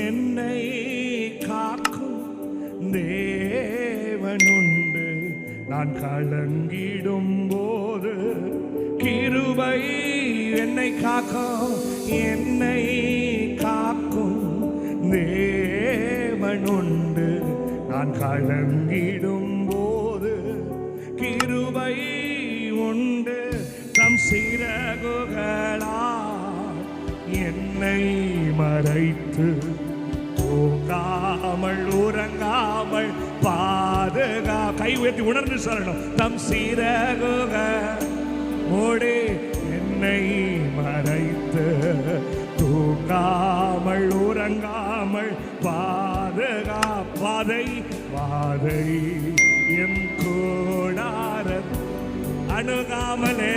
என்னை காக்கும் தேவனுண்டு. நான் கலங்கிடும் போது கிருபை என்னை காக்கும், என்னை காக்கும் தேவனுண்டு. நான் கலங்கிடும் போது கிருபை உண்டு. தம் சிறகுகளால் என்னை மறைத்து தூங்காமல் உறங்காமல் பாதுகா. கை உயர்த்தி உணர்ந்து சொல்லணும். தம் சிறகுகள் ஓடி என்னை மறைத்து தூங்காமல் உறங்காமல் பாதுகாப்பாதை பாதை என் கூடார அணுகாமலே